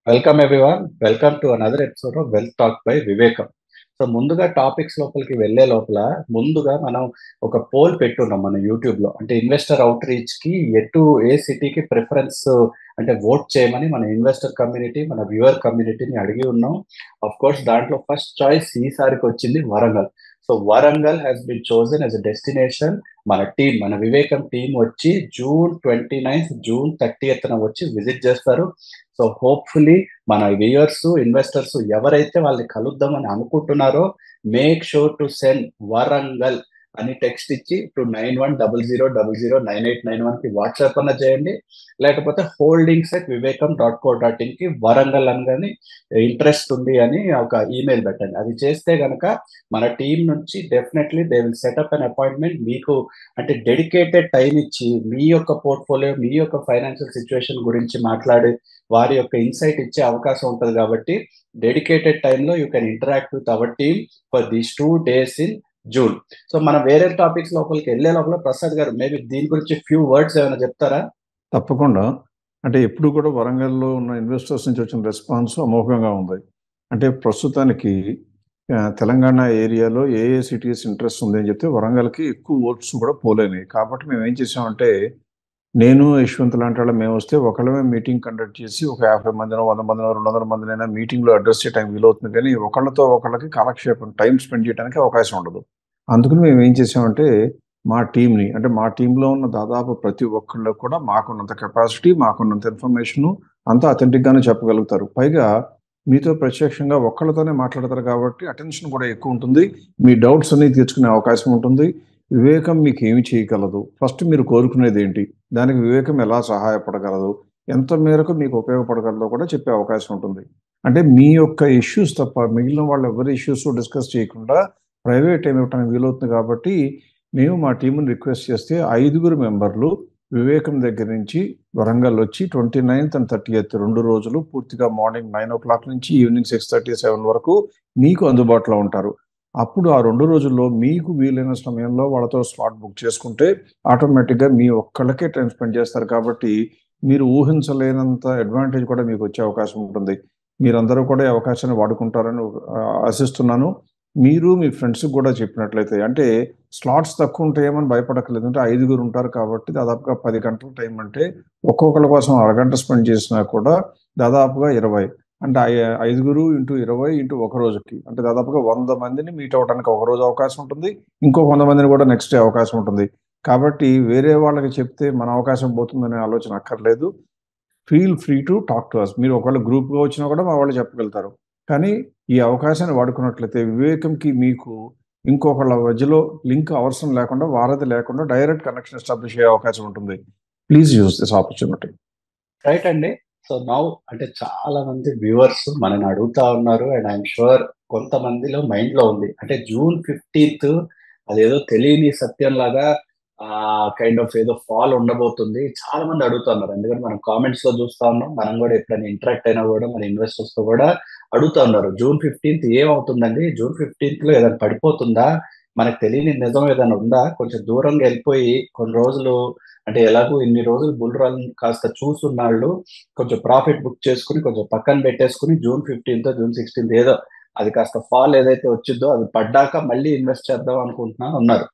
Welcome everyone. Welcome to another episode of wealth talk by వివేకం. So ముందుగా topics లోపలికి వెళ్లే లోపల ముందుగా మనం ఒక పోల్ పెట్టున్నాం మన యూట్యూబ్ లో. అంటే ఇన్వెస్టర్ అవుట్ రీచ్ కి ఏ సిటీకి ప్రిఫరెన్స్ అంటే ఓట్ చేయమని మన ఇన్వెస్టర్ కమ్యూనిటీ, మన వ్యూవర్ కమ్యూనిటీని అడిగి ఉన్నాం. ఆఫ్ కోర్స్ దాంట్లో ఫస్ట్ చాయిస్ ఈసారికి వచ్చింది Warangal. So Warangal has been chosen as a destination. మన వివేకం టీం వచ్చి జూన్ 29, జూన్ 30 వచ్చి విజిట్ చేస్తారు. సో హోప్ఫుల్లీ మన వ్యూయర్స్, ఇన్వెస్టర్స్ ఎవరైతే వాళ్ళని కలుద్దామని అనుకుంటున్నారో make sure to send Warangal అని టెక్స్ట్ ఇచ్చి 9100009891 కి వాట్సాప్ అన్న చేయండి. లేకపోతే holdings@vivekam.co.in కి వరంగల్ అని కానీ ఇంట్రెస్ట్ ఉంది అని ఒక ఈమెయిల్ పెట్టండి. అది చేస్తే గనక మన టీం నుంచి definitely they will setup an appointment. మీకు అంటే డెడికేటెడ్ టైం ఇచ్చి మీ యొక్క పోర్ట్ఫోలియో, మీ యొక్క ఫైనాన్షియల్ సిచ్యువేషన్ గురించి మాట్లాడి వారి యొక్క ఇన్సైట్ ఇచ్చే అవకాశం ఉంటుంది. కాబట్టి డెడికేటెడ్ టైంలో you can interact with our team for these 2 days in June. So మనం వేరే టాపిక్స్ లోపలికి వెళ్ళే లోపల ప్రసాద్ గారు మేబీ దీని గురించి ఫ్యూ వర్డ్స్ ఏమైనా చెప్తారా? తప్పకుండా. అంటే ఎప్పుడు కూడా వరంగల్‌లో ఉన్న ఇన్వెస్టర్స్ నుంచి వచ్చిన రెస్పాన్స్ అమోఘంగా ఉంది. అంటే ప్రస్తుతానికి తెలంగాణ ఏరియాలో ఏ సిటీస్ ఇంట్రెస్ట్ ఉంది అని చెప్తే వరంగల్‌కి ఎక్కువ ఓట్స్ కూడా పోలైనాయి. కాబట్టి మేమేం చేసామంటే, నేను, యశ్వంత్ లాంటి వాళ్ళం మేమొస్తే ఒకళ్ళమే మీటింగ్ కండక్ట్ చేసి ఒక 50 మందినో, 100 మందినో, 200 మందినైనా మీటింగ్‌లో అడ్రెస్ చేయడానికి వీలవుతుంది. కానీ ఒకళ్ళతో ఒకళ్ళకి కాలక్షేపం టైం స్పెండ్ చేయడానికి అవకాశం ఉండదు. అందుకని మేమేం చేసామంటే, మా టీంని అంటే మా టీంలో ఉన్న దాదాపు ప్రతి ఒక్కళ్ళు కూడా మాకున్నంత కెపాసిటీ, మాకున్నంత ఇన్ఫర్మేషను అంతా అథెంటిక్‌గానే చెప్పగలుగుతారు. పైగా మీతో ప్రత్యక్షంగా ఒక్కళ్ళతోనే మాట్లాడతారు కాబట్టి అటెన్షన్ కూడా ఎక్కువ ఉంటుంది. మీ డౌట్స్ అన్నీ తీర్చుకునే అవకాశం ఉంటుంది. వివేకం మీకు ఏమి చేయగలదు, ఫస్ట్ మీరు కోరుకునేది ఏంటి, దానికి వివేకం ఎలా సహాయపడగలదు, ఎంత మేరకు మీకు ఉపయోగపడగలదో కూడా చెప్పే అవకాశం ఉంటుంది. అంటే మీ యొక్క ఇష్యూస్ తప్ప మిగిలిన వాళ్ళ ఎవరి ఇష్యూస్ డిస్కస్ చేయకుండా ప్రైవేట్ టైం ఇవ్వడానికి వీలవుతుంది. కాబట్టి మేము మా టీంని రిక్వెస్ట్ చేస్తే 5 మెంబర్లు వివేకం దగ్గర నుంచి వరంగల్ వచ్చి 29th and 30th 2 రోజులు పూర్తిగా మార్నింగ్ 9 o'clock నుంచి ఈవినింగ్ 6:30, 7 వరకు మీకు అందుబాటులో ఉంటారు. అప్పుడు ఆ 2 రోజుల్లో మీకు వీలైన సమయంలో వాళ్ళతో స్లాట్ బుక్ చేసుకుంటే ఆటోమేటిక్‌గా మీ ఒక్కళ్ళకే టైం స్పెండ్ చేస్తారు. కాబట్టి మీరు ఊహించలేనంత అడ్వాంటేజ్ కూడా మీకు వచ్చే అవకాశం ఉంటుంది. మీరందరూ కూడా ఈ అవకాశాన్ని వాడుకుంటారని ఆశిస్తున్నాను. మీరు మీ ఫ్రెండ్స్‌కి కూడా చెప్పినట్లయితే, అంటే స్లాట్స్ తక్కువ ఉంటాయేమని భయపడక్కర్లేదు. అంటే 5 ఉంటారు కాబట్టి దాదాపుగా 10 గంటల టైం అంటే ఒక్కొక్కళ్ళ కోసం అరగంట స్పెండ్ చేసినా కూడా దాదాపుగా 20. అంటే 5 ఇంటూ 20 ఇంటూ ఒక రోజుకి అంటే దాదాపుగా 100 మందిని మీట్ అవ్వడానికి ఒక రోజు అవకాశం ఉంటుంది. ఇంకో 100 మందిని కూడా నెక్స్ట్ డే అవకాశం ఉంటుంది. కాబట్టి వేరే వాళ్ళకి చెప్తే మన అవకాశం పోతుందనే ఆలోచన అక్కర్లేదు. Feel free to talk to us. మీరు ఒకవేళ గ్రూప్‌గా వచ్చినా కూడా మా వాళ్ళు చెప్పగలుగుతారు. కానీ ఈ అవకాశాన్ని వాడుకున్నట్లయితే వివేకంకి మీకు ఇంకొకళ్ళ మధ్యలో లింక్ అవసరం లేకుండా, వారధి లేకుండా డైరెక్ట్ కనెక్షన్ ఎస్టాబ్లిష్ అయ్యే అవకాశం ఉంటుంది. Please use this opportunity. Right అండి. సో నౌ అంటే చాలా మంది వ్యూవర్స్ మనని అడుగుతా ఉన్నారు అండ్ ఐఎమ్ షూర్ కొంతమందిలో మైండ్ లో ఉంది. అంటే జూన్ 15th అదేదో తెలియని సత్యం లాగా కైండ్ ఆఫ్ ఏదో ఫాల్ ఉండబోతుంది. చాలా మంది అడుగుతున్నారు. ఎందుకంటే మనం కామెంట్స్ లో చూస్తా ఉన్నాం. మనం కూడా ఎప్పుడైనా ఇంటరాక్ట్ అయినా కూడా మన ఇన్వెస్టర్స్ తో కూడా అడుగుతా ఉన్నారు. జూన్ 15th ఏమవుతుందండి? జూన్ 15th లో ఏదైనా పడిపోతుందా? మనకు తెలియని నిజం ఏదైనా ఉందా? కొంచెం దూరంగా వెళ్ళిపోయి కొన్ని రోజులు అంటే ఎలాగో ఇన్ని రోజులు బుల్ రన్ కాస్త చూసున్నాళ్ళు కొంచెం ప్రాఫిట్ బుక్ చేసుకుని కొంచెం పక్కన పెట్టేసుకుని జూన్ 16 ఏదో అది కాస్త ఫాల్ ఏదైతే వచ్చిందో అది పడ్డాక మళ్ళీ ఇన్వెస్ట్ చేద్దాం అనుకుంటున్నా ఉన్నారు.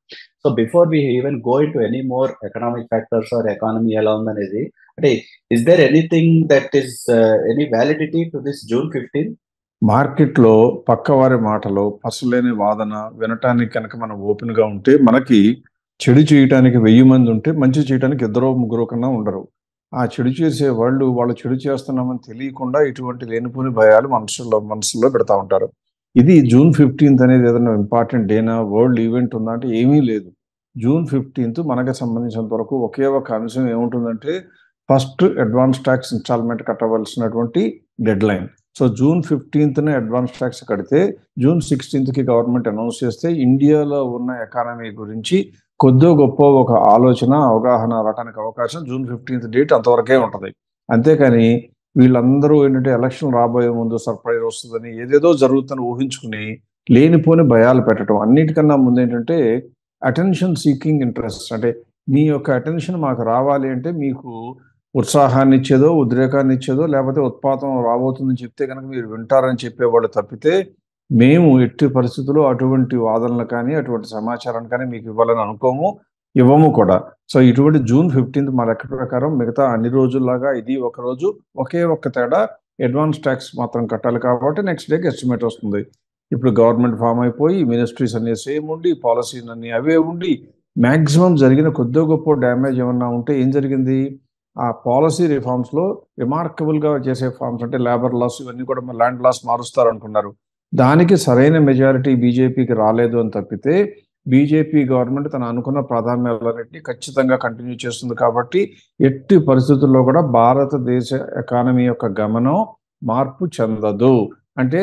So before we even go into any more economic factors or economy ఎలా ఉందనేది, అంటే is there anything that is any validity to this June 15? మార్కెట్‌లో పక్కవారి మాటలు, పసలేని వాదన వినటానికి కనుక మనం ఓపెన్‌గా ఉంటే, మనకి చెడు చేయటానికి 1000 మంది ఉంటే, మంచి చేయటానికి ఇద్దరో, ముగ్గురో కన్నా ఉండరు. ఆ చెడు చేసే వాళ్ళు చెడు చేస్తున్నామని తెలియకుండా ఇటువంటి లేనిపోని భయాలు మనసులో పెడతా ఉంటారు. ఇది జూన్ 15th అనేది ఏదైనా ఇంపార్టెంట్ డేనా, వరల్డ్ ఈవెంట్ ఉందా అంటే ఏమీ లేదు. జూన్ 15th మనకు సంబంధించినంత వరకు ఒకే ఒక అంశం ఏముంటుందంటే, ఫస్ట్ అడ్వాన్స్ టాక్స్ ఇన్‌స్టాల్‌మెంట్ కట్టవలసినటువంటి deadline. So June 15th advance tax కడితే జూన్ 16కి గవర్నమెంట్ అనౌన్స్ చేస్తే ఇండియాలో ఉన్న ఎకానమీ గురించి కొద్దో గొప్ప ఒక ఆలోచన, అవగాహన రావడానికి అవకాశం జూన్ 15th డేట్ అంతవరకే ఉంటుంది. అంతేకాని వీళ్ళందరూ ఏంటంటే ఎలక్షన్ రాబోయే ముందు సర్ప్రైజ్ వస్తుందని ఏదేదో జరుగుతుందని ఊహించుకుని లేనిపోని భయాలు పెట్టడం. అన్నిటికన్నా ముందు ఏంటంటే అటెన్షన్ సీకింగ్ ఇంట్రెస్ట్. అంటే మీ యొక్క అటెన్షన్ మాకు రావాలి అంటే మీకు ఉత్సాహాన్ని ఇచ్చేదో, ఉద్రేకాన్ని ఇచ్చేదో, లేకపోతే ఉత్పాతం రాబోతుందని చెప్తే కనుక మీరు వింటారని చెప్పేవాళ్ళు తప్పితే, మేము ఎట్టి పరిస్థితుల్లో అటువంటి వాదనలు కానీ, అటువంటి సమాచారాన్ని కానీ మీకు ఇవ్వాలని అనుకోము, ఇవ్వము కూడా. సో ఇటువంటి జూన్ 15 మా లెక్క ప్రకారం మిగతా అన్ని రోజుల్లాగా ఇది ఒక రోజు, ఒకే ఒక్క తేడా అడ్వాన్స్ ట్యాక్స్ మాత్రం కట్టాలి కాబట్టి నెక్స్ట్ డేకి ఎస్టిమేట్ వస్తుంది. ఇప్పుడు గవర్నమెంట్ ఫామ్ అయిపోయి మినిస్ట్రీస్ అన్ని సేమ్ ఉండి, పాలసీలు అన్ని అవే ఉండి, మ్యాక్సిమం జరిగిన కొద్దో గొప్ప డ్యామేజ్ ఏమన్నా ఉంటే ఏం జరిగింది, ఆ పాలసీ రిఫార్మ్స్లో రిమార్కబుల్గా చేసే ఫార్మ్స్ అంటే లేబర్ లాస్ ఇవన్నీ కూడా ల్యాండ్ లాస్ మారుస్తారు అనుకున్నారు. దానికి సరైన మెజారిటీ బీజేపీకి రాలేదు అని తప్పితే, బీజేపీ గవర్నమెంట్ తను అనుకున్న ప్రాధాన్యాలన్నింటినీ ఖచ్చితంగా కంటిన్యూ చేస్తుంది కాబట్టి ఎట్టి పరిస్థితుల్లో కూడా భారతదేశ ఎకానమీ యొక్క గమనం మార్పు చెందదు. అంటే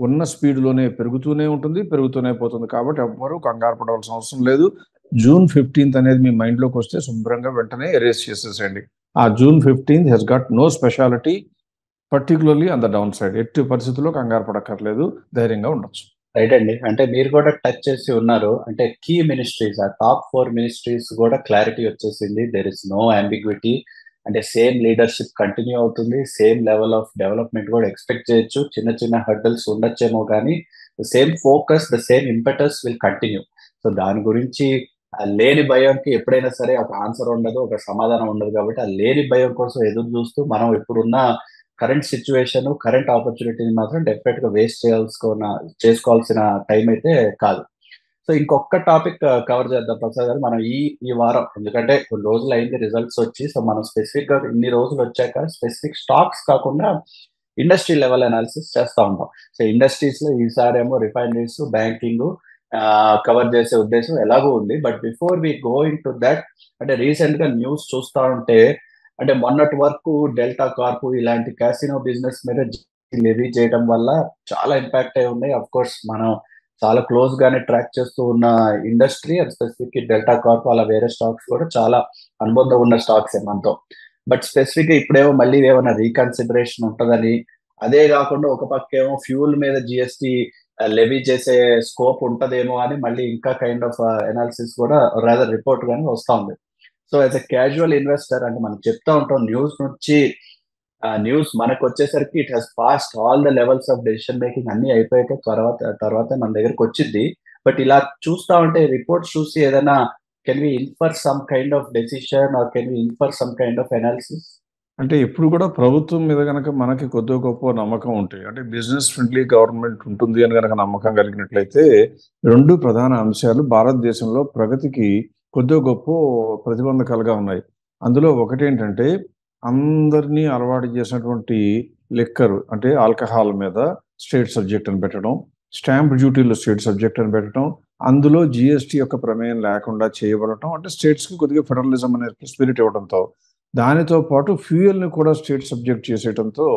ఉన్న స్పీడ్లోనే పెరుగుతూనే ఉంటుంది, పెరుగుతూనే పోతుంది. కాబట్టి ఎవ్వరూ కంగారు పడవలసిన అవసరం లేదు. జూన్ 15 అనేది మీ మైండ్లోకి వస్తే శుభ్రంగా వెంటనే ఎరేస్ చేసేసేయండి. ఆ June 15 he's got no speciality particularly on the downside. ఎట్టి పరిస్థితుల్లో కంగారు పడక్కర్లేదు, ధైర్యంగా ఉండొచ్చు. రైట్ అండి. అంటే మీరు కూడా టచ్ చేసి ఉన్నారు. అంటే కీ మినిస్ట్రీస్, ఆ టాప్ 4 మినిస్ట్రీస్ కూడా క్లారిటీ వచ్చేసింది. There is no ambiguity. అంటే సేమ్ లీడర్షిప్ కంటిన్యూ అవుతుంది. సేమ్ లెవెల్ ఆఫ్ డెవలప్మెంట్ కూడా ఎక్స్పెక్ట్ చేయొచ్చు. చిన్న చిన్న హర్డల్స్ ఉండొచ్చేమో కానీ the same focus, the same impetus will continue. So దాని గురించి లేని భయంకి ఎప్పుడైనా సరే ఒక ఆన్సర్ ఉండదు, ఒక సమాధానం ఉండదు. కాబట్టి ఆ లేని భయం కోసం ఎదురు చూస్తూ మనం ఇప్పుడున్న కరెంట్ సిచ్యువేషన్, కరెంట్ ఆపర్చునిటీని మాత్రం డెఫినెట్ గా వేస్ట్ చేసుకోవాల్సిన టైం అయితే కాదు. సో ఇంకొక టాపిక్ కవర్ చేద్దాం ప్రసాద్ గారు. మనం ఈ వారం, ఎందుకంటే కొన్ని రోజులు అయింది రిజల్ట్స్ వచ్చి, సో మనం స్పెసిఫిక్ గా ఇన్ని రోజులు వచ్చాక స్పెసిఫిక్ స్టాక్స్ కాకుండా ఇండస్ట్రీ లెవెల్ అనాలిసిస్ చేస్తూ ఉంటాం. సో ఇండస్ట్రీస్ లో ఈసారేమో రిఫైనరీస్, బ్యాంకింగ్ కవర్ చేసే ఉద్దేశం ఎలాగో ఉంది. But before we go into that, అంటే రీసెంట్ గా న్యూస్ చూస్తా ఉంటే, అంటే మొన్నటి వరకు డెల్టా కార్ప్ ఇలాంటి క్యాసినో బిజినెస్ మీద లెవీ చేయడం వల్ల చాలా ఇంపాక్ట్ అయి ఉన్నాయి. అఫ్ కోర్స్ మనం చాలా క్లోజ్ గానే ట్రాక్ చేస్తూ ఉన్న industry, and specific delta Corp, అలా వేరే స్టాక్స్ కూడా చాలా అనుబంధం ఉన్న స్టాక్స్ మనతో. బట్ స్పెసిఫిక్ గా ఇప్పుడేమో మళ్ళీ ఏమైనా రీకన్సిడరేషన్ ఉంటుందని, అదే కాకుండా ఒక పక్క ఏమో ఫ్యూల్ మీద జిఎస్టీ లెవీ చేసే స్కోప్ ఉంటదేమో అని మళ్ళీ ఇంకా కైండ్ ఆఫ్ అనాలిసిస్ కూడా రాదర్ రిపోర్ట్ గానీ వస్తా ఉంది. So as a casual investor, అంటే మనం చెప్తా ఉంటాం న్యూస్ నుంచి, న్యూస్ మనకు వచ్చేసరికి it has past all the levels of decision making అన్ని అయిపోయాక తర్వాత మన దగ్గరకు వచ్చింది. బట్ ఇలా చూస్తా ఉంటే రిపోర్ట్స్ చూసి ఏదైనా can we infer some kind of decision or can we infer some kind of analysis? అంటే ఎప్పుడు కూడా ప్రభుత్వం మీద కనుక మనకి కొద్దో గొప్ప నమ్మకం ఉంటాయి, అంటే బిజినెస్ ఫ్రెండ్లీ గవర్నమెంట్ ఉంటుంది అని కనుక నమ్మకం కలిగినట్లయితే, రెండు ప్రధాన అంశాలు భారతదేశంలో ప్రగతికి కొద్దో గొప్ప ప్రతిబంధకాలుగా ఉన్నాయి. అందులో ఒకటి ఏంటంటే, అందరినీ అలవాటు చేసినటువంటి లిక్కర్ అంటే ఆల్కహాల్ మీద స్టేట్ సబ్జెక్ట్ అని పెట్టడం, స్టాంప్ డ్యూటీలో స్టేట్ సబ్జెక్ట్ అని పెట్టడం, అందులో జిఎస్టీ యొక్క ప్రమేయం లేకుండా చేయబడటం, అంటే స్టేట్స్కి కొద్దిగా ఫెడరలిజం అనే స్పిరిట్ ఇవ్వడంతో, దానితో పాటు ఫ్యూయల్ని కూడా స్టేట్ సబ్జెక్ట్ చేసేయడంతో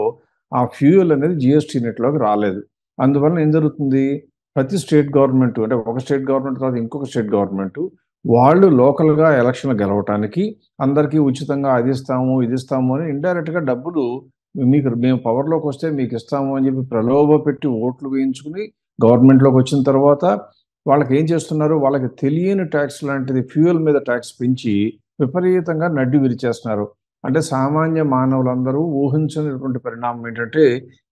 ఆ ఫ్యూయల్ అనేది జిఎస్టీ నెట్లోకి రాలేదు. అందువల్ల ఏం జరుగుతుంది, ప్రతి స్టేట్ గవర్నమెంట్, అంటే ఒక స్టేట్ గవర్నమెంట్ తర్వాత ఇంకొక స్టేట్ గవర్నమెంట్, వాళ్ళు లోకల్గా ఎలక్షన్ గెలవటానికి అందరికీ ఉచితంగా అది ఇస్తాము ఇది ఇస్తాము అని ఇండైరెక్ట్గా డబ్బులు, మేము పవర్లోకి వస్తే మీకు ఇస్తాము అని చెప్పి ప్రలోభ పెట్టి ఓట్లు వేయించుకుని గవర్నమెంట్లోకి వచ్చిన తర్వాత వాళ్ళకి ఏం చేస్తున్నారు, వాళ్ళకి తెలియని ట్యాక్స్ లాంటిది ఫ్యూయల్ మీద ట్యాక్స్ పెంచి విపరీతంగా నడ్డి విరిచేస్తున్నారు. అంటే సామాన్య మానవులందరూ ఊహించినటువంటి పరిణామం ఏంటంటే,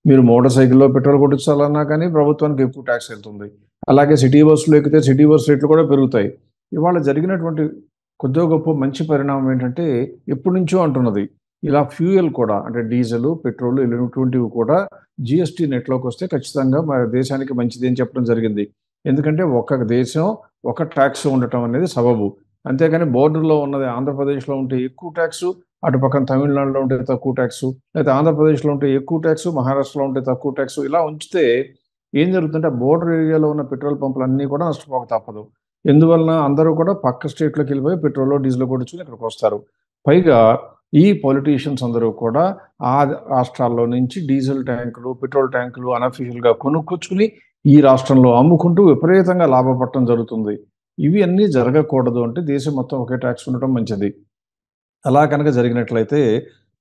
మీరు మోటార్ సైకిల్లో పెట్రోల్ కొట్టించాలన్నా కానీ ప్రభుత్వానికి ఎక్కువ ట్యాక్స్ వెళ్తుంది. అలాగే సిటీ బస్సులు ఎక్కితే సిటీ బస్ రేట్లు కూడా పెరుగుతాయి. ఇవాళ జరిగినటువంటి కొద్దిగా గొప్ప మంచి పరిణామం ఏంటంటే, ఎప్పటి నుంచో అంటున్నది, ఇలా ఫ్యూయల్ కూడా అంటే డీజిల్, పెట్రోల్ ఇలాంటివి కూడా జిఎస్టీ నెట్లోకి వస్తే ఖచ్చితంగా మన దేశానికి మంచిది అని చెప్పడం జరిగింది. ఎందుకంటే ఒక దేశం ఒక ట్యాక్స్ ఉండటం అనేది సబబు. అంతేగాని బోర్డర్లో ఉన్నది ఆంధ్రప్రదేశ్లో ఉంటే ఎక్కువ ట్యాక్స్, అటు పక్కన తమిళనాడులో ఉంటే తక్కువ ట్యాక్స్, లేకపోతే ఆంధ్రప్రదేశ్లో ఉంటే ఎక్కువ ట్యాక్స్, మహారాష్ట్రలో ఉంటే తక్కువ ట్యాక్స్, ఇలా ఉంచితే ఏం జరుగుతుంటే బోర్డర్ ఏరియాలో ఉన్న పెట్రోల్ పంపులు అన్నీ కూడా నష్టపోక తప్పదు. ఎందువలన అందరూ కూడా పక్క స్టేట్లోకి వెళ్ళిపోయి పెట్రోల్ డీజిల్ కొట్టించుకుని ఇక్కడికి వస్తారు. పైగా ఈ పొలిటీషియన్స్ అందరూ కూడా ఆ రాష్ట్రాల్లో నుంచి డీజిల్ ట్యాంకులు, పెట్రోల్ ట్యాంకులు అనఫీషియల్గా కొనుక్కొచ్చుకుని ఈ రాష్ట్రంలో అమ్ముకుంటూ విపరీతంగా లాభపడటం జరుగుతుంది. ఇవి అన్నీ జరగకూడదు అంటే దేశం మొత్తం ఒకే ట్యాక్స్ ఉండటం మంచిది. అలా కనుక జరిగినట్లయితే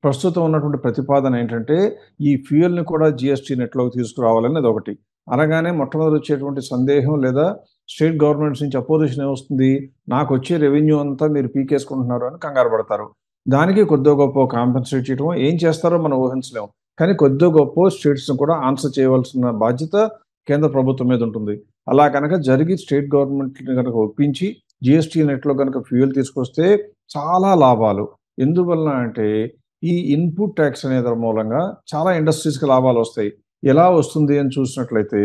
ప్రస్తుతం ఉన్నటువంటి ప్రతిపాదన ఏంటంటే, ఈ ఫ్యూయల్ని కూడా జిఎస్టీ నెట్లోకి తీసుకురావాలనేది ఒకటి. అనగానే మొట్టమొదటి వచ్చేటువంటి సందేహం లేదా స్టేట్ గవర్నమెంట్స్ నుంచి అపోజిషన్ ఏమొస్తుంది, నాకు వచ్చే రెవెన్యూ అంతా మీరు పీకేసుకుంటున్నారు అని కంగారు పడతారు. దానికి కొద్దిగా గొప్ప కాంపెన్సేట్ చేయడం ఏం చేస్తారో మనం ఊహించలేము. కానీ కొద్దిగా గొప్ప స్టేట్స్‌ని కూడా ఆన్సర్ చేయవలసిన బాధ్యత కేంద్ర ప్రభుత్వం మీద ఉంటుంది. అలా కనుక జరిగి స్టేట్ గవర్నమెంట్‌ని గనక ఒప్పించి జీఎస్టీ నెట్‌లో గనక ఫ్యూయల్ తీసుకొస్తే చాలా లాభాలు. ఎందువలన అంటే ఈ ఇన్‌పుట్ టాక్స్ అనే దాని మూలంగా చాలా ఇండస్ట్రీస్‌కి లాభాలొస్తాయి. ఎలా వస్తుంది అని చూసినట్లయితే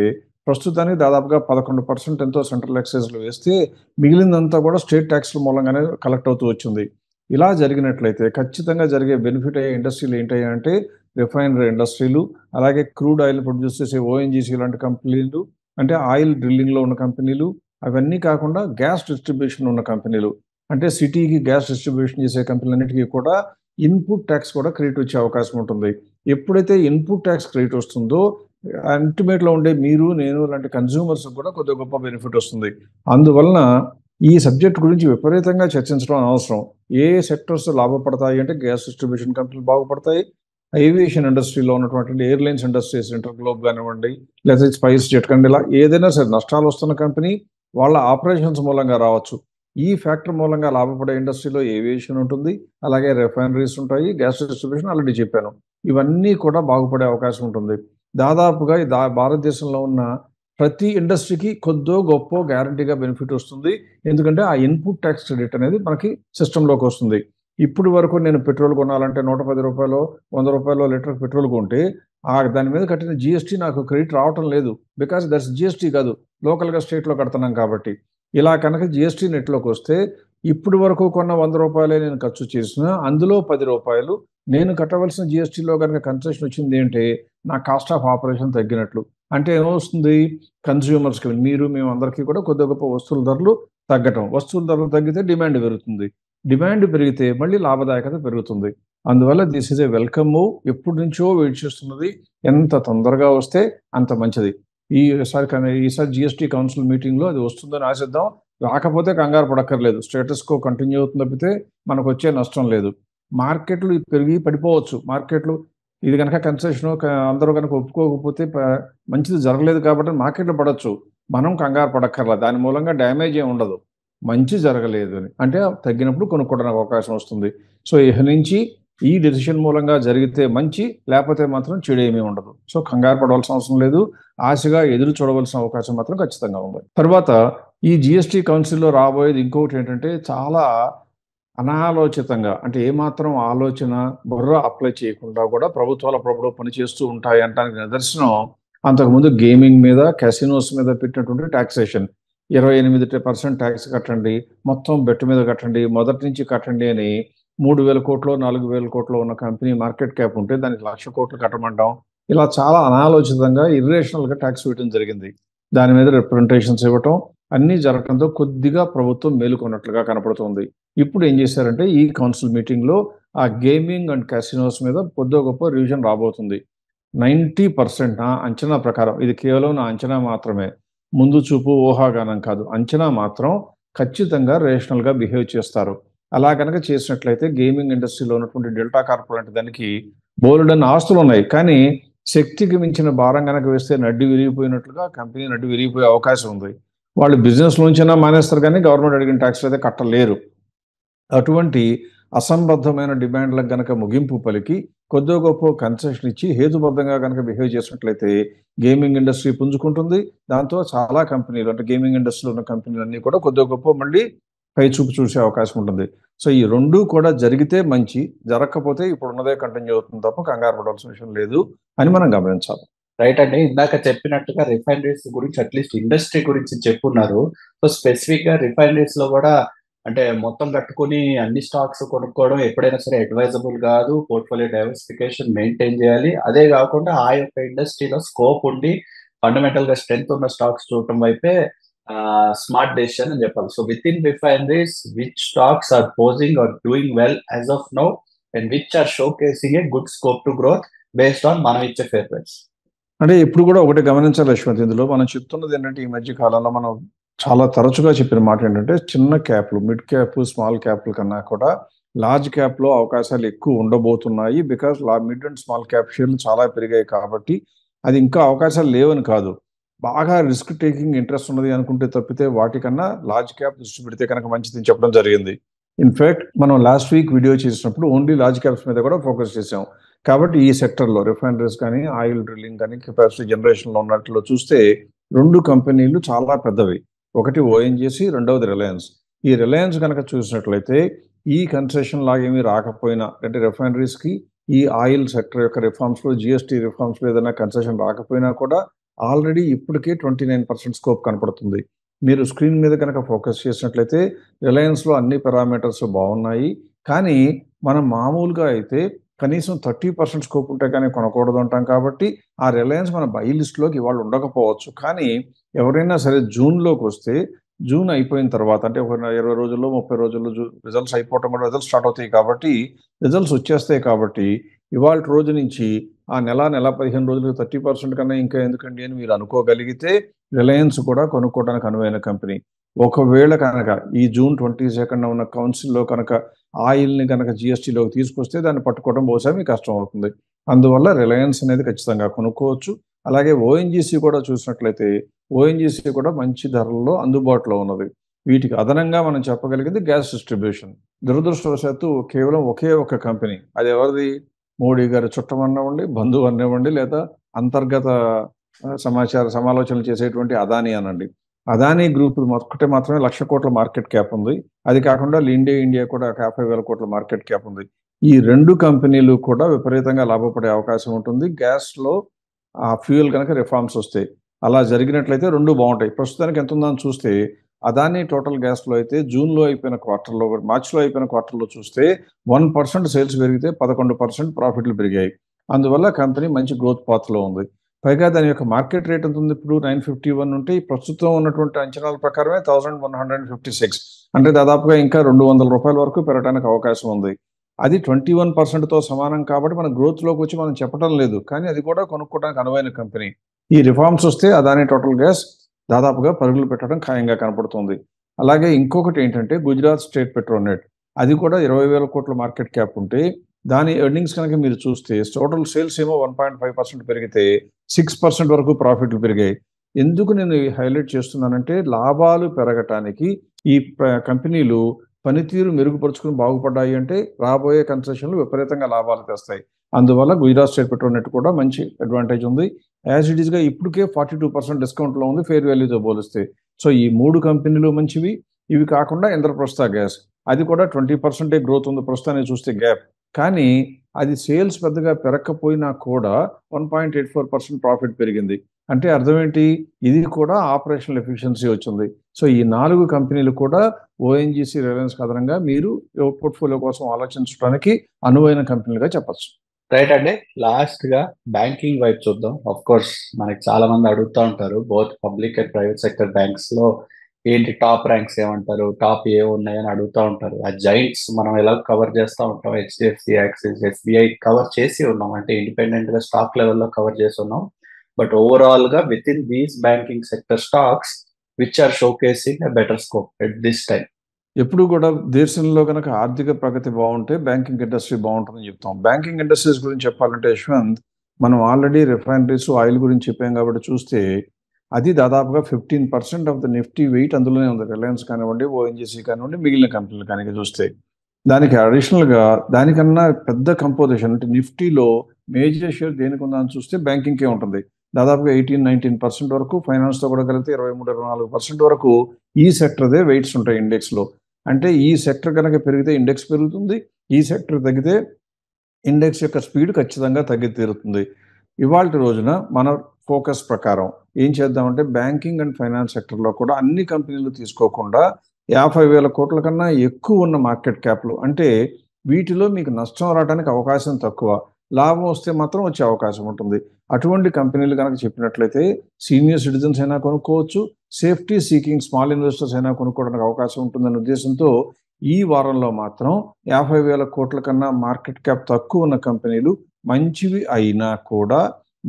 ప్రస్తుతానికి దాదాపుగా 11% ఎంతో సెంట్రల్ ఎక్సైజ్‌లు వేస్తే మిగిలిందంతా కూడా స్టేట్ టాక్స్‌ల మూలంగానే కలెక్ట్ అవుతూ వచ్చింది. ఇలా జరిగినట్లయితే ఖచ్చితంగా జరిగే బెనిఫిట్ అయ్యే ఇండస్ట్రీలు ఏంటయ్యంటే రిఫైనరీ ఇండస్ట్రీలు, అలాగే క్రూడ్ ఆయిల్ ప్రొడ్యూస్ చేసే ఓఎన్‌జీసీ లాంటి కంపెనీలు, అంటే ఆయిల్ డ్రిల్లింగ్‌లో ఉన్న కంపెనీలు, అవన్నీ కాకుండా గ్యాస్ డిస్ట్రిబ్యూషన్ ఉన్న కంపెనీలు. అంటే సిటీకి గ్యాస్ డిస్ట్రిబ్యూషన్ చేసే కంపెనీలన్నిటికీ కూడా ఇన్‌పుట్ టాక్స్ కూడా క్రెడిట్ వచ్చే అవకాశం ఉంటుంది. ఎప్పుడైతే ఇన్‌పుట్ టాక్స్ క్రెడిట్ వస్తుందో అల్టిమేట్‌లో ఉండే మీరు, నేను లాంటి కన్స్యూమర్స్‌కి కూడా కొద్దిగా గొప్ప బెనిఫిట్ వస్తుంది. అందువలన ఈ సబ్జెక్ట్ గురించి విపరీతంగా చర్చించడం అనవసరం. ఏ సెక్టర్స్ లాభపడతాయి అంటే గ్యాస్ డిస్ట్రిబ్యూషన్ కంపెనీలు బాగుపడతాయి. ఏవియేషన్ ఇండస్ట్రీలో ఉన్నటువంటి ఎయిర్‌లైన్స్ ఇండస్ట్రీస్ ఇంటర్ గ్లోబ్ గానివ్వండి, లేదా స్పైస్ జెట్ కండి ఇలా ఏదైనా సరే నష్టాలు వస్తున్న కంపెనీ వాళ్ళ ఆపరేషన్స్ మూలంగా రావచ్చు. ఈ ఫ్యాక్టర్ మూలంగా లాభపడే ఇండస్ట్రీలో ఏవియేషన్ ఉంటుంది. అలాగే రిఫైనరీస్ ఉంటాయి. గ్యాస్ డిస్ట్రిబ్యూషన్ ఆల్రెడీ చెప్పాను. ఇవన్నీ కూడా బాగుపడే అవకాశం ఉంటుంది. దాదాపుగా ఈ భారతదేశంలో ఉన్న ప్రతి ఇండస్ట్రీకి కొద్దో గొప్పో గ్యారంటీగా బెనిఫిట్ వస్తుంది. ఎందుకంటే ఆ ఇన్‌పుట్ టాక్స్ క్రెడిట్ అనేది మనకి సిస్టమ్‌లోకి వస్తుంది. ఇప్పటి వరకు నేను పెట్రోల్ కొనాలంటే రూ. 110 రూ. 100 లీటర్ పెట్రోల్ కొంటే దాని మీద కట్టిన జీఎస్టీ నాకు క్రెడిట్ రావటం లేదు. బికాస్ దట్స్ జీఎస్టీ కాదు. లోకల్‌గా స్టేట్‌లో కడుతున్నాం కాబట్టి. ఇలా కనుక జీఎస్టీ నెట్‌లోకి వస్తే ఇప్పటి వరకు కొన్న రూ. 100 నేను ఖర్చు చేసినా అందులో రూ. 10 నేను కట్టవలసిన జీఎస్టీలో గనుక కన్సెషన్ వచ్చింది అంటే నా కాస్ట్ ఆఫ్ ఆపరేషన్ తగ్గినట్లు. అంటే ఏమొస్తుంది కన్స్యూమర్స్‌కి మీరు మేమందరికీ కూడా కొద్దిగా గొప్ప వస్తువుల ధరలు తగ్గటం. వస్తువుల ధరలు తగ్గితే డిమాండ్ పెరుగుతుంది. డిమాండ్ పెరిగితే మళ్ళీ లాభదాయకత పెరుగుతుంది. అందువల్ల this is a welcome move. ఎప్పటినుంచో వెయిట్ చేస్తున్నది. ఎంత తొందరగా వస్తే అంత మంచిది. ఈసారి జీఎస్టీ కౌన్సిల్ మీటింగ్‌లో అది వస్తుందని ఆశిద్దాం. రాకపోతే కంగారు పడక్కర్లేదు. స్టేటస్ కో కంటిన్యూ అవుతుంది తప్పితే మనకొచ్చే నష్టం లేదు. మార్కెట్లు పెరిగి పడిపోవచ్చు. మార్కెట్లు ఇది గనక కన్సెషను అందరూ గనక ఒప్పుకోకపోతే మంచిది జరగలేదు కాబట్టి మార్కెట్‌లో పడొచ్చు. మనం కంగారు పడక్కర్లా. దాని మూలంగా డ్యామేజ్ ఏమి ఉండదు. మంచి జరగలేదు అని. అంటే తగ్గినప్పుడు కొనుక్కోవడానికి అవకాశం వస్తుంది. సో, ఇహ నుంచి ఈ డెసిషన్ మూలంగా జరిగితే మంచి, లేపోతే మాత్రం చెడేమీ ఉండదు. సో, కంగారు పడవలసిన అవసరం లేదు. ఆశగా ఎదురు చూడవలసిన అవకాశం మాత్రం ఖచ్చితంగా ఉంది. తర్వాత ఈ జీఎస్టీ కౌన్సిల్‌లో రాబోయేది ఇంకొకటేంటంటే చాలా అనాలోచితంగా అంటే ఏమాత్రం ఆలోచన, బుర్ర అప్లై చేయకుండా కూడా ప్రభుత్వాలు అప్పుడప్పుడు పనిచేస్తూ ఉంటాయి అనటానికి నిదర్శనం అంతకుముందు గేమింగ్ మీద, కాసినోస్ మీద పెట్టినటువంటి టాక్సేషన్. 28% టాక్స్ కట్టండి, మొత్తం బెట్ మీద కట్టండి, మొదటి నుంచి కట్టండి అని 3,000 4,000 ఉన్న కంపెనీ మార్కెట్ క్యాప్ ఉంటే దానికి 1,00,000 కట్టమంటాం. ఇలా చాలా అనాలోచితంగా, ఇర్రేషనల్‌గా టాక్స్ వేయటం జరిగింది. దాని మీద రిప్రజెంటేషన్స్ ఇవ్వటం, అన్నీ జరగటంతో కొద్దిగా ప్రభుత్వం మేలుకున్నట్లుగా కనపడుతుంది. ఇప్పుడు ఏం చేశారంటే ఈ కౌన్సిల్ మీటింగ్‌లో ఆ గేమింగ్ అండ్ కాసినోస్ మీద కొద్దో గొప్ప రివిజన్ రాబోతుంది. 90% నా అంచనా ప్రకారం ఇది కేవలం నా అంచనా మాత్రమే. ముందు చూపు ఊహాగానం కాదు. అంచనా మాత్రం ఖచ్చితంగా రేషనల్‌గా బిహేవ్ చేస్తారు. అలా గనక చేసినట్లయితే గేమింగ్ ఇండస్ట్రీలో ఉన్నటువంటి డెల్టా కార్ప్ లాంటి దానికి బోలెడన్ని ఆస్తులున్నాయి. కానీ శక్తికి మించిన భారం గనక వేస్తే నడ్డి విరిగిపోయినట్లుగా కంపెనీ నడ్డి విరిగిపోయే అవకాశం ఉంది. వాళ్ళు బిజినెస్‌లోంచైనా మానేస్తారు కానీ గవర్నమెంట్ అడిగిన టాక్స్‌లు అయితే కట్టలేరు. అటువంటి అసంబద్ధమైన డిమాండ్‌లకు గనక ముగింపు పలికి కొద్దో గొప్పో కన్సెషన్ ఇచ్చి హేతుబద్ధంగా గనక బిహేవ్ చేసినట్లయితే గేమింగ్ ఇండస్ట్రీ పుంజుకుంటుంది. దాంతో చాలా కంపెనీలు అంటే గేమింగ్ ఇండస్ట్రీలో ఉన్న కంపెనీలన్నీ కూడా కొద్దో గొప్పో మళ్ళీ పైచూపు చూసే అవకాశం ఉంటుంది. సో, ఈ 2 కూడా జరిగితే మంచి, జరగకపోతే ఇప్పుడున్నదే కంటిన్యూ అవుతుంది తప్ప కంగారు పడాల్సిన విషయం లేదు అని మనం గమనించాలి. రైట్ అండి. ఇందాక చెప్పినట్టుగా రిఫైనరీస్ గురించి అట్‌లీస్ట్ ఇండస్ట్రీ గురించి చెప్పున్నారు. సో, స్పెసిఫిక్‌గా రిఫైనరీస్‌లో గూడా అంటే మొత్తం కట్టుకొని అన్ని స్టాక్స్ కొనుక్కోవడం ఎప్పుడైనా సరే అడ్వైజబుల్ గాదు. పోర్ట్‌ఫోలియో డైవర్సిఫికేషన్ మెయింటైన్ జేయాలి. అదే గాకుండా ఆ యొక్క ఇండస్ట్రీలో స్కోప్ ఉండి ఫండమెంటల్‌గా స్ట్రెంత్ ఉన్న స్టాక్స్ చూడటం వైపే స్మార్ట్ డెసిషన్ అని జెప్పాలి. So, within refineries which stocks are posing or doing well as of now and which are showcasing a good scope to growth based on మనం ఇచ్చే ఫేర్ ప్రైస్. అంటే ఇప్పుడు కూడా ఒకటి గమనించాలి యశ్వంత్ ఇందులో మనం చెప్తున్నది ఏంటంటే ఈ మధ్య కాలంలో మనం చాలా తరచుగా చెప్పిన మాట ఏంటంటే చిన్న క్యాప్లు, మిడ్ క్యాప్, స్మాల్ క్యాప్ల కన్నా కూడా లార్జ్ క్యాప్‌లో అవకాశాలు ఎక్కువ ఉండబోతున్నాయి. Because mid and small cap షేర్లు చాలా పెరిగాయి కాబట్టి అది ఇంకా అవకాశాలు లేవని కాదు. బాగా రిస్క్ టేకింగ్ ఇంట్రెస్ట్ ఉన్నది అనుకుంటే తప్పితే వాటికన్నా లార్జ్ క్యాప్ దృష్టి పెడితే కనుక మంచిదని చెప్పడం జరిగింది. ఇన్ఫాక్ట్ మనం లాస్ట్ వీక్ వీడియో చేసినప్పుడు ఓన్లీ లార్జ్ క్యాప్స్ మీద కూడా ఫోకస్ చేసాం. కాబట్టి ఈ సెక్టర్లో రిఫైనరీస్ కానీ ఆయిల్ డ్రిల్లింగ్ కానీ కెపాసిటీ జనరేషన్లో ఉన్నట్లో చూస్తే 2 కంపెనీలు చాలా పెద్దవి. ఒకటి ఓఎన్జీసీ, రెండవది రిలయన్స్. ఈ రిలయన్స్ కనుక చూసినట్లయితే ఈ కన్సెషన్ లాగా ఏమీ రాకపోయినా, అంటే రిఫైనరీస్కి ఈ ఆయిల్ సెక్టర్ యొక్క రిఫార్మ్స్లో, జిఎస్టీ రిఫార్మ్స్లో ఏదైనా కన్సెషన్ రాకపోయినా కూడా ఆల్రెడీ ఇప్పటికే 29% స్కోప్ కనపడుతుంది. మీరు స్క్రీన్ మీద కనుక ఫోకస్ చేసినట్లయితే రిలయన్స్లో అన్ని పారామీటర్స్ బాగున్నాయి. కానీ మనం మామూలుగా అయితే కనీసం 30% స్కోప్ ఉంటే కానీ కొనకూడదు అంటాం. కాబట్టి ఆ రిలయన్స్ మన బై లిస్ట్లోకి ఇవాళ ఉండకపోవచ్చు. కానీ ఎవరైనా సరే జూన్లోకి వస్తే, జూన్ అయిపోయిన తర్వాత అంటే ఒక 20 రోజుల్లో 30 రోజుల్లో రిజల్ట్స్ అయిపోవటం కూడా రిజల్ట్స్ స్టార్ట్ అవుతాయి కాబట్టి, రిజల్ట్స్ వచ్చేస్తాయి కాబట్టి ఇవాళ రోజు నుంచి ఆ నెల 15 రోజులకు 30% కన్నా ఇంకా ఎందుకండి అని మీరు అనుకోగలిగితే రిలయన్స్ కూడా కొనుక్కోవడానికి అనువైన కంపెనీ. ఒకవేళ కనుక ఈ జూన్ 22 ఉన్న కౌన్సిల్లో కనుక ఆయిల్ని కనుక జిఎస్టీలోకి తీసుకొస్తే దాన్ని పట్టుకోవడం బహుశా మీకు కష్టం అవుతుంది. అందువల్ల రిలయన్స్ అనేది ఖచ్చితంగా కొనుక్కోవచ్చు. అలాగే ఓఎన్జీసీ కూడా చూసినట్లయితే ఓఎన్జీసీ కూడా మంచి ధరల్లో అందుబాటులో ఉన్నది. వీటికి అదనంగా మనం చెప్పగలిగింది గ్యాస్ డిస్ట్రిబ్యూషన్. దురదృష్టవశాత్తు కేవలం ఒకే ఒక కంపెనీ, అది ఎవరిది? మోడీ గారి చుట్టం అనివ్వండి, బంధువు అనివ్వండి, లేదా అంతర్గత సమాలోచనలు చేసేటువంటి అదానీ అనండి. అదానీ గ్రూప్ ఒక్కటే మాత్రమే 1,00,000 కోట్ల మార్కెట్ క్యాప్ ఉంది. అది కాకుండా ఇండియా కూడా 50,000 కోట్ల మార్కెట్ క్యాప్ ఉంది. ఈ 2 కంపెనీలు కూడా విపరీతంగా లాభపడే అవకాశం ఉంటుంది గ్యాస్లో ఆ ఫ్యూయల్ కనుక రిఫార్మ్స్ వస్తాయి. అలా జరిగినట్లయితే 2 బాగుంటాయి. ప్రస్తుతానికి ఎంత ఉందని చూస్తే అదానీ టోటల్ గ్యాస్లో అయితే జూన్లో అయిపోయిన క్వార్టర్లో, మార్చిలో అయిపోయిన క్వార్టర్లో చూస్తే 1% సేల్స్ పెరిగితే 11% ప్రాఫిట్లు పెరిగాయి. అందువల్ల కంపెనీ మంచి గ్రోత్ పాత్లో ఉంది. పైగా దాని యొక్క మార్కెట్ రేట్ ఎంత ఉంది? ఇప్పుడు 951 ఉంటే ప్రస్తుతం ఉన్నటువంటి అంచనాల ప్రకారమే 1156, అంటే దాదాపుగా ఇంకా ₹200 వరకు పెరగడానికి అవకాశం ఉంది. అది 21%తో సమానం కాబట్టి మన గ్రోత్లోకి వచ్చి మనం చెప్పడం లేదు, కానీ అది కూడా కొనుక్కోవడానికి అనువైన కంపెనీ. ఈ రిఫార్మ్స్ వస్తే అదానీ టోటల్ గ్యాస్ దాదాపుగా పరుగులు పెట్టడం ఖాయంగా కనపడుతుంది. అలాగే ఇంకొకటి ఏంటంటే గుజరాత్ స్టేట్ పెట్రోనెట్, అది కూడా 20,000 కోట్ల మార్కెట్ క్యాప్ ఉంటే దాని ఎర్నింగ్స్ కనుక మీరు చూస్తే టోటల్ సేల్స్ ఏమో 1.5% పెరిగితే 6% వరకు ప్రాఫిట్లు పెరిగాయి. ఎందుకు నేను హైలైట్ చేస్తున్నానంటే లాభాలు పెరగటానికి ఈ కంపెనీలు పనితీరు మెరుగుపరుచుకుని బాగుపడ్డాయి అంటే రాబోయే కన్సెషన్లు విపరీతంగా లాభాలు తెస్తాయి. అందువల్ల గుజరాత్ స్టేట్ పెట్రోనెట్ కూడా మంచి అడ్వాంటేజ్ ఉంది. యాజ్ ఇట్ ఈస్గా ఇప్పటికే 42% డిస్కౌంట్లో ఉంది ఫేర్ వాల్యూతో పోలిస్తే. సో ఈ 3 కంపెనీలు మంచివి. ఇవి కాకుండా ఇంద్రప్రస్థ గ్యాస్, అది కూడా 20% గ్రోత్ ఉంది ప్రస్తుతానికి చూస్తే గ్యాప్. కానీ అది సేల్స్ పెద్దగా పెరగకపోయినా కూడా 1.84% ప్రాఫిట్ పెరిగింది. అంటే అర్థం ఏంటి? ఇది కూడా ఆపరేషనల్ ఎఫిషియన్సీ వచ్చింది. సో ఈ 4 కంపెనీలు కూడా ఓఎన్జీసీ, రిలయన్స్ అదనంగా మీరు పోర్ట్ఫోలియో కోసం ఆలోచించడానికి అనువైన కంపెనీలుగా చెప్పచ్చు. రైట్ అండి. లాస్ట్ గా బ్యాంకింగ్ వైపు చూద్దాం. ఆఫ్ కోర్స్ మనకి చాలా మంది అడుగుతూ ఉంటారు, both public and private sector banks లో ఏంటి టాప్ ర్యాంక్స్ ఏమంటారు, టాప్ ఏ ఉన్నాయని అడుగుతూ ఉంటారు. ఆ జైంట్స్ మనం ఎలా కవర్ చేస్తూ ఉంటాం, హెచ్డిఎఫ్సి, యాక్సిస్, ఎస్బీఐ కవర్ చేసి ఉన్నాం, అంటే ఇండిపెండెంట్ గా స్టాక్ లెవెల్లో కవర్ చేసి ఉన్నాం. బట్ ఓవరాల్ గా within these banking sector stocks which are showcasing a better scope at this time. ఎప్పుడు కూడా దేశంలో కనుక ఆర్థిక ప్రగతి బాగుంటే బ్యాంకింగ్ ఇండస్ట్రీ బాగుంటుందని చెప్తాం. బ్యాంకింగ్ ఇండస్ట్రీస్ గురించి చెప్పాలంటే యశ్వంత్, మనం ఆల్రెడీ రిఫైనరీస్, ఆయిల్ గురించి చెప్పాం కాబట్టి చూస్తే అది దాదాపుగా 15% ఆఫ్ ద నిఫ్టీ వెయిట్ అందులోనే ఉంది. రిలయన్స్ కానివ్వండి, ఓఎన్జీసీ కానివ్వండి, మిగిలిన కంపెనీలు కనుక చూస్తే దానికి అడిషనల్గా దానికన్నా పెద్ద కంపోజిషన్ అంటే నిఫ్టీలో మేజర్ షేర్ దేనికి ఉందని చూస్తే బ్యాంకింగ్కే ఉంటుంది. దాదాపుగా 18-19% వరకు, ఫైనాన్స్తో కూడా కలిపితే 23-24% వరకు ఈ సెక్టర్దే వెయిట్స్ ఉంటాయి ఇండెక్స్లో. అంటే ఈ సెక్టర్ కనుక పెరిగితే ఇండెక్స్ పెరుగుతుంది, ఈ సెక్టర్ తగ్గితే ఇండెక్స్ యొక్క స్పీడ్ ఖచ్చితంగా తగ్గి తీరుతుంది. ఇవాళ రోజున మన ఫోకస్ ప్రకారం ఏం చేద్దామంటే బ్యాంకింగ్ అండ్ ఫైనాన్స్ సెక్టర్లో కూడా అన్ని కంపెనీలు తీసుకోకుండా 50,000 కోట్ల కన్నా ఎక్కువ ఉన్న మార్కెట్ క్యాప్లు, అంటే వీటిలో మీకు నష్టం రావడానికి అవకాశం తక్కువ, లాభం వస్తే మాత్రం వచ్చే అవకాశం ఉంటుంది. అటువంటి కంపెనీలు కనుక చెప్పినట్లయితే సీనియర్ సిటిజన్స్ అయినా కొనుక్కోవచ్చు, సేఫ్టీ సీకింగ్ స్మాల్ ఇన్వెస్టర్స్ అయినా కొనుక్కోవడానికి అవకాశం ఉంటుందనే ఉద్దేశంతో ఈ వారంలో మాత్రం 50,000 కోట్ల కన్నా మార్కెట్ క్యాప్ తక్కువ ఉన్న కంపెనీలు మంచివి అయినా కూడా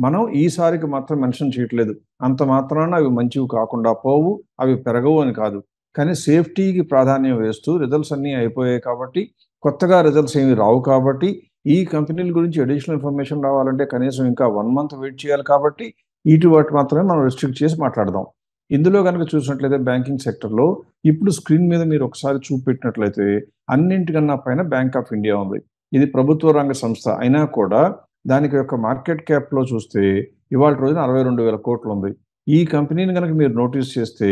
మనం ఈసారికి మాత్రం మెన్షన్ చేయట్లేదు. అంత మాత్రాన అవి మంచివి కాకుండా పోవు, అవి పెరగవు అని కాదు. కానీ సేఫ్టీకి ప్రాధాన్యం వేస్తూ రిజల్ట్స్ అన్నీ అయిపోయాయి కాబట్టి, కొత్తగా రిజల్ట్స్ ఏమి రావు కాబట్టి, ఈ కంపెనీల గురించి అడిషనల్ ఇన్ఫర్మేషన్ రావాలంటే కనీసం ఇంకా 1 మంత్ వెయిట్ చేయాలి కాబట్టి వాటి మాత్రమే మనం రిస్ట్రిక్ట్ చేసి మాట్లాడదాం. ఇందులో కనుక చూసినట్లయితే బ్యాంకింగ్ సెక్టర్లో ఇప్పుడు స్క్రీన్ మీద మీరు ఒకసారి చూపెట్టినట్లయితే అన్నింటికన్నా పైన బ్యాంక్ ఆఫ్ ఇండియా ఉంది. ఇది ప్రభుత్వ రంగ సంస్థ అయినా కూడా దానికి యొక్క మార్కెట్ క్యాప్లో చూస్తే ఇవాళ రోజున 62,000 కోట్లు ఉంది. ఈ కంపెనీని కనుక మీరు నోటీస్ చేస్తే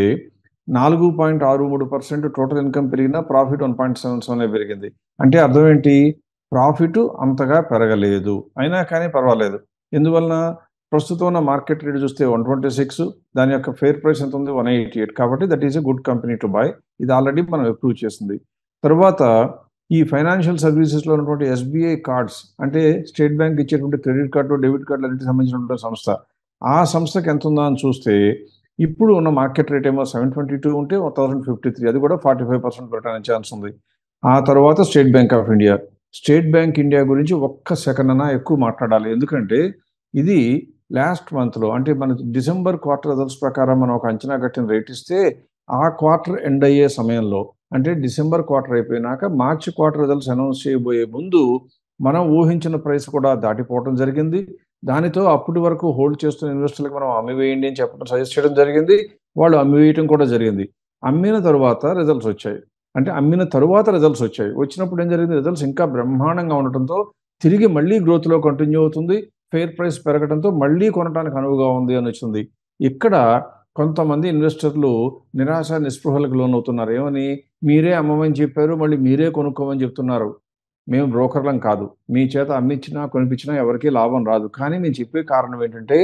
4.63% టోటల్ ఇన్కమ్ పెరిగినా ప్రాఫిట్ 1.77 పెరిగింది. అంటే అర్థం ఏంటి? ప్రాఫిట్ అంతగా పెరగలేదు, అయినా కానీ పర్వాలేదు. ఎందువలన? ప్రస్తుతం ఉన్న మార్కెట్ రేట్ చూస్తే 126, దాని యొక్క ఫేర్ ప్రైస్ ఎంత ఉంది? 188. కాబట్టి that is a good company to buy. ఇది ఆల్రెడీ మనం అప్రూవ్ చేసింది. తర్వాత ఈ ఫైనాన్షియల్ సర్వీసెస్లో ఉన్నటువంటి ఎస్బీఐ కార్డ్స్, అంటే స్టేట్ బ్యాంక్ ఇచ్చేటువంటి క్రెడిట్ కార్డు, డెబిట్ కార్డు అన్నిటికి సంబంధించినటువంటి సంస్థ. ఆ సంస్థకి ఎంత ఉందా అని చూస్తే ఇప్పుడు ఉన్న మార్కెట్ రేట్ ఏమో 722 ఉంటే 1053, అది కూడా 45% పెట్టడానికి ఛాన్స్ ఉంది. ఆ తర్వాత state bank of India. State bank India గురించి ఒక్క సెకండ్ అన్నా ఎక్కువ మాట్లాడాలి. ఎందుకంటే ఇది లాస్ట్ మంత్లో, అంటే మన డిసెంబర్ క్వార్టర్ రిజల్ట్స్ ప్రకారం మనం ఒక అంచనా కట్టిన రేట్ ఇస్తే ఆ క్వార్టర్ ఎండ్ అయ్యే సమయంలో, అంటే డిసెంబర్ క్వార్టర్ అయిపోయినాక మార్చి క్వార్టర్ రిజల్ట్స్ అనౌన్స్ చేయబోయే ముందు మనం ఊహించిన ప్రైస్ కూడా దాటిపోవడం జరిగింది. దానితో అప్పటి వరకు హోల్డ్ చేస్తున్న ఇన్వెస్టర్లకు మనం అమ్మివేయండి అని చెప్పడం, సజెస్ట్ చేయడం జరిగింది. వాళ్ళు అమ్మివేయటం కూడా జరిగింది. అమ్మిన తర్వాత రిజల్ట్స్ వచ్చాయి. అంటే అమ్మిన తరువాత రిజల్ట్స్ వచ్చాయి. వచ్చినప్పుడు ఏం జరిగింది? రిజల్ట్స్ ఇంకా బ్రహ్మాండంగా ఉండటంతో తిరిగి మళ్ళీ గ్రోత్లో కంటిన్యూ అవుతుంది. ఫేర్ ప్రైస్ పెరగడంతో మళ్ళీ కొనడానికి అనువుగా ఉంది అని వచ్చింది. ఇక్కడ కొంతమంది ఇన్వెస్టర్లు నిరాశ నిస్పృహలకు లోనవుతున్నారు. ఏమని? మీరే అమ్మమని చెప్పారు, మళ్ళీ మీరే కొనుక్కోమని చెప్తున్నారు. మేము బ్రోకర్లం కాదు. మీ చేత అమ్మించినా కొనిపించినా ఎవరికీ లాభం రాదు. కానీ నేను చెప్పే కారణం ఏంటంటే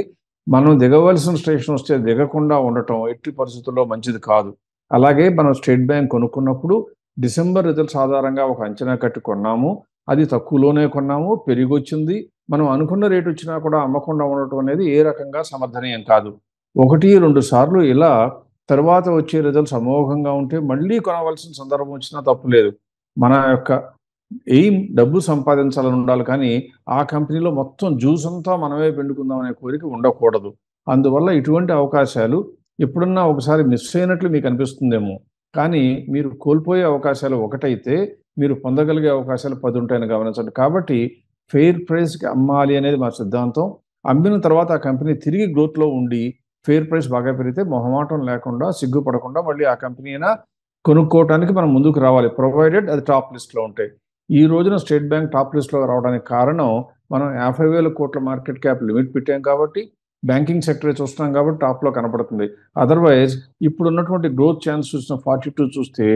మనం దిగవలసిన స్టేషన్ వస్తే దిగకుండా ఉండటం ఎట్టి పరిస్థితుల్లో మంచిది కాదు. అలాగే మనం స్టేట్ బ్యాంక్ కొనుక్కున్నప్పుడు డిసెంబర్ రిజల్ట్స్ ఆధారంగా ఒక అంచనా కట్టి కొన్నాము. అది తక్కువలోనే కొన్నాము, పెరిగొచ్చింది. మనం అనుకున్న రేటు వచ్చినా కూడా అమ్మకుండా ఉండటం అనేది ఏ రకంగా సమర్థనీయం కాదు. 1-2 సార్లు ఇలా తర్వాత వచ్చే రిజల్ట్స్ అమోఘంగా ఉంటే మళ్ళీ కొనవలసిన సందర్భం వచ్చినా తప్పులేదు. మన యొక్క ఎయిమ్ డబ్బు సంపాదించాలని ఉండాలి, కానీ ఆ కంపెనీలో మొత్తం జ్యూస్ అంతా మనమే పిండుకుందాం అనే కోరిక ఉండకూడదు. అందువల్ల ఇటువంటి అవకాశాలు ఎప్పుడన్నా ఒకసారి మిస్ అయినట్లు మీకు అనిపిస్తుందేమో, కానీ మీరు కోల్పోయే అవకాశాలు ఒకటైతే మీరు పొందగలిగే అవకాశాలు 10 ఉంటాయని గమనించండి. కాబట్టి ఫెయిర్ ప్రైస్కి అమ్మాలి అనేది మా సిద్ధాంతం. అమ్మిన తర్వాత ఆ కంపెనీ తిరిగి గ్రోత్లో ఉండి ఫెయిర్ ప్రైస్ బాగా పెరిగితే మొహమాటం లేకుండా, సిగ్గుపడకుండా మళ్ళీ ఆ కంపెనీ అయినా కొనుక్కోవటానికి మనం ముందుకు రావాలి, ప్రొవైడెడ్ అది టాప్ లిస్ట్లో ఉంటాయి. ఈ రోజున స్టేట్ బ్యాంక్ టాప్ లిస్ట్లో రావడానికి కారణం మనం 50,000 కోట్ల మార్కెట్ క్యాప్ లిమిట్ పెట్టాం కాబట్టి, బ్యాంకింగ్ సెక్టరే చూస్తున్నాం కాబట్టి టాప్లో కనపడుతుంది. అదర్వైజ్ ఇప్పుడున్నటువంటి గ్రోత్ ఛాన్స్ చూసిన 42 చూస్తే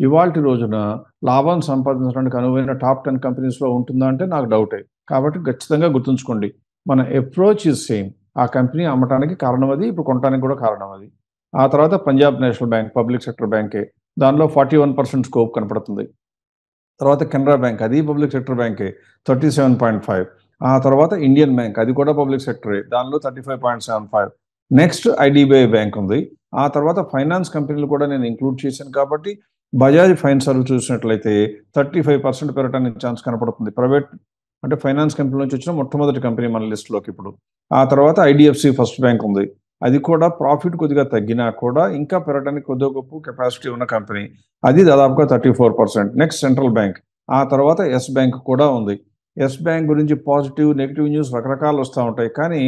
ఇవాల్టి రోజున లాభం సంపాదించడానికి అనువైన టాప్ 10 కంపెనీస్లో ఉంటుందా అంటే నాకు డౌటే. కాబట్టి ఖచ్చితంగా గుర్తుంచుకోండి, మన అప్రోచ్ ఈజ్ సేమ్. ఆ కంపెనీ అమ్మటానికి కారణం అది, ఇప్పుడు కొనడానికి కూడా కారణం అది. ఆ తర్వాత Punjab national bank public sector బ్యాంకే, దానిలో 41% స్కోప్ కనపడుతుంది. తర్వాత కెనరా బ్యాంక్, అది పబ్లిక్ సెక్టర్ బ్యాంకే, 37.5. ఆ తర్వాత ఇండియన్ బ్యాంక్, అది కూడా పబ్లిక్ సెక్టరే, దానిలో 35.75. నెక్స్ట్ ఐడిబిఐ బ్యాంక్ ఉంది. ఆ తర్వాత ఫైనాన్స్ కంపెనీలు కూడా నేను ఇంక్లూడ్ చేశాను కాబట్టి బజాజ్ ఫైనాన్స్ చూసినట్లయితే 35% పెరగడానికి ఛాన్స్ కనపడుతుంది. ప్రైవేట్ అంటే ఫైనాన్స్ కంపెనీ నుంచి వచ్చిన మొట్టమొదటి కంపెనీ మన లిస్టులోకి ఇప్పుడు. ఆ తర్వాత ఐడిఎఫ్సి ఫస్ట్ బ్యాంక్ ఉంది. అది కూడా ప్రాఫిట్ కొద్దిగా తగ్గినా కూడా ఇంకా పెరగడానికి కొద్దిగా గొప్ప కెపాసిటీ ఉన్న కంపెనీ, అది దాదాపుగా 34%. నెక్స్ట్ సెంట్రల్ బ్యాంక్, ఆ తర్వాత ఎస్ బ్యాంక్ కూడా ఉంది. ఎస్ బ్యాంక్ గురించి పాజిటివ్ నెగిటివ్ న్యూస్ రకరకాలు వస్తూ ఉంటాయి, కానీ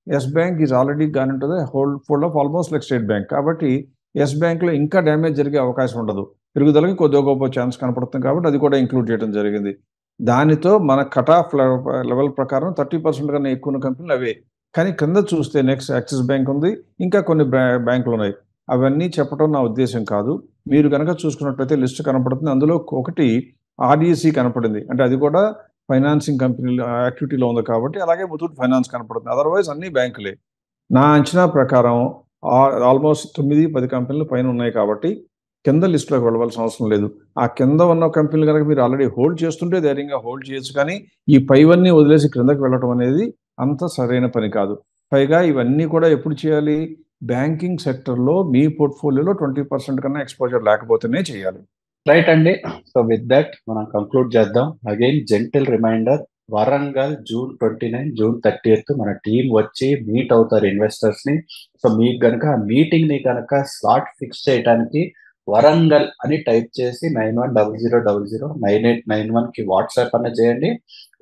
Yes Bank is already gone into the whole fold of almost like State Bank. కాబట్టి ఎస్ బ్యాంక్లో ఇంకా డ్యామేజ్ జరిగే అవకాశం ఉండదు, పెరుగుదలకి కొద్దిగా గొప్ప ఛాన్స్ కనపడుతుంది కాబట్టి అది కూడా ఇంక్లూడ్ చేయడం జరిగింది. దానితో మన కట్ ఆఫ్ లెవెల్ ప్రకారం 30% కన్నా ఎక్కువ ఉన్న కంపెనీలు అవే. కానీ కింద చూస్తే నెక్స్ట్ యాక్సిస్ బ్యాంక్ ఉంది, ఇంకా కొన్ని బ్యాంకులు ఉన్నాయి. అవన్నీ చెప్పడం నా ఉద్దేశం కాదు. మీరు కనుక చూసుకున్నట్లయితే లిస్ట్ కనపడుతుంది. అందులో ఒకటి ఆర్ఈసి కనపడింది, అంటే అది కూడా ఫైనాన్సింగ్ కంపెనీలు యాక్టివిటీలో ఉంది కాబట్టి. అలాగే ముతూట్ ఫైనాన్స్ కనపడుతుంది. అదర్వైజ్ అన్ని బ్యాంకులే. నా అంచనా ప్రకారం ఆల్మోస్ట్ 9-10 కంపెనీలు పైన ఉన్నాయి కాబట్టి కింద లిస్టులోకి వెళ్ళవలసిన అవసరం లేదు. ఆ కింద ఉన్న కంపెనీలు కనుక మీరు ఆల్రెడీ హోల్డ్ చేస్తుంటే ధైర్యంగా హోల్డ్ చేయొచ్చు, కానీ ఈ పైవన్నీ వదిలేసి క్రిందకి వెళ్ళటం అనేది అంత సరైన పని కాదు. పైగా ఇవన్నీ కూడా ఎప్పుడు చేయాలి? బ్యాంకింగ్ సెక్టర్లో మీ పోర్ట్ఫోలియోలో 20% కన్నా ఎక్స్పోజర్ లేకపోతేనే చేయాలి. రైట్ అండి. సో విత్ దట్ మనం కంక్లూడ్ చేద్దాం. Again gentle reminder, Warangal June 29, June 30 మన టీం వచ్చి మీట్ అవుతారు ఇన్వెస్టర్స్ ని. సో మీకు కనుక ఆ మీటింగ్ ని కనుక స్లాట్ ఫిక్స్ చేయడానికి వరంగల్ అని టైప్ చేసి 9100009891 కి వాట్సాప్ అన్న చేయండి,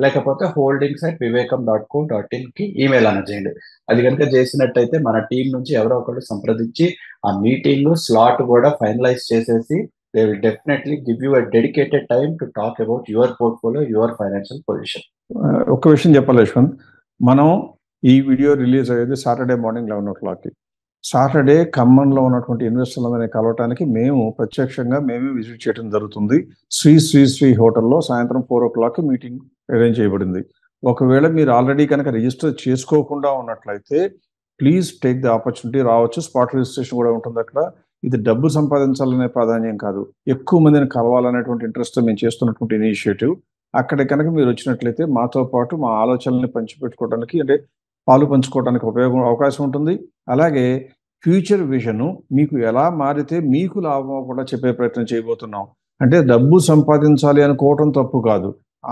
లేకపోతే holdings@vivekam.co.in కి ఈమెయిల్ అన్న చేయండి. అది కనుక చేసినట్టయితే మన టీం నుంచి ఎవరో ఒకరు సంప్రదించి ఆ మీటింగ్ స్లాట్ కూడా ఫైనలైజ్ చేసేసి they will definitely give you a dedicated time to talk about your portfolio, your financial position. ఒక విషయం చెప్పాలి యశ్వంత్, మనం ఈ వీడియో రిలీజ్ అయ్యేది సాటర్డే మార్నింగ్ 11 o'clockకి. సాటర్డే ఖమ్మంలో ఉన్నటువంటి ఇన్వెస్టర్లందరినీ కలవటానికి మేము ప్రత్యక్షంగా మేమే విజిట్ చేయడం జరుగుతుంది. శ్రీ శ్రీ శ్రీ హోటల్లో సాయంత్రం 4 o'clockకి మీటింగ్ అరేంజ్ చేయబడింది. ఒకవేళ మీరు ఆల్రెడీ కనుక రిజిస్టర్ చేసుకోకుండా ఉన్నట్లయితే ప్లీజ్ టేక్ ది ఆపర్చునిటీ, రావచ్చు. స్పాట్ రిజిస్ట్రేషన్ కూడా ఉంటుంది అక్కడ. ఇది డబ్బు సంపాదించాలనే ప్రాధాన్యం కాదు, ఎక్కువ మందిని కలవాలనేటువంటి ఇంట్రెస్ట్ మేము చేస్తున్నటువంటి ఇనిషియేటివ్. అక్కడ కనుక మీరు వచ్చినట్లయితే మాతో పాటు మా ఆలోచనల్ని పంచిపెట్టుకోవడానికి, అంటే పాలు పంచుకోవడానికి అవకాశం ఉంటుంది. అలాగే ఫ్యూచర్ విజన్ మీకు ఎలా మారితే మీకు లాభం కూడా చెప్పే ప్రయత్నం చేయబోతున్నాం. అంటే డబ్బు సంపాదించాలి అనుకోవటం తప్పు కాదు,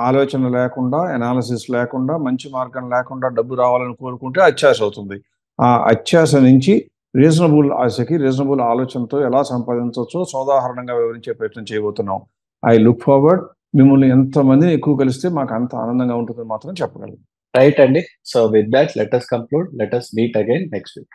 ఆలోచన లేకుండా, అనాలిసిస్ లేకుండా, మంచి మార్గం లేకుండా డబ్బు రావాలని కోరుకుంటే అత్యాశ అవుతుంది. ఆ అత్యాశ నుంచి రీజనబుల్ ఆశకి, రీజనబుల్ ఆలోచనతో ఎలా సంపాదించవచ్చో సోదాహరణంగా వివరించే ప్రయత్నం చేయబోతున్నాం. I look forward. మిమ్మల్ని ఎంతమందిని ఎక్కువ కలిస్తే మాకు అంత ఆనందంగా ఉంటుందని మాత్రం చెప్పగలను. రైట్ అండి. So with that let us conclude. Let us meet again next week.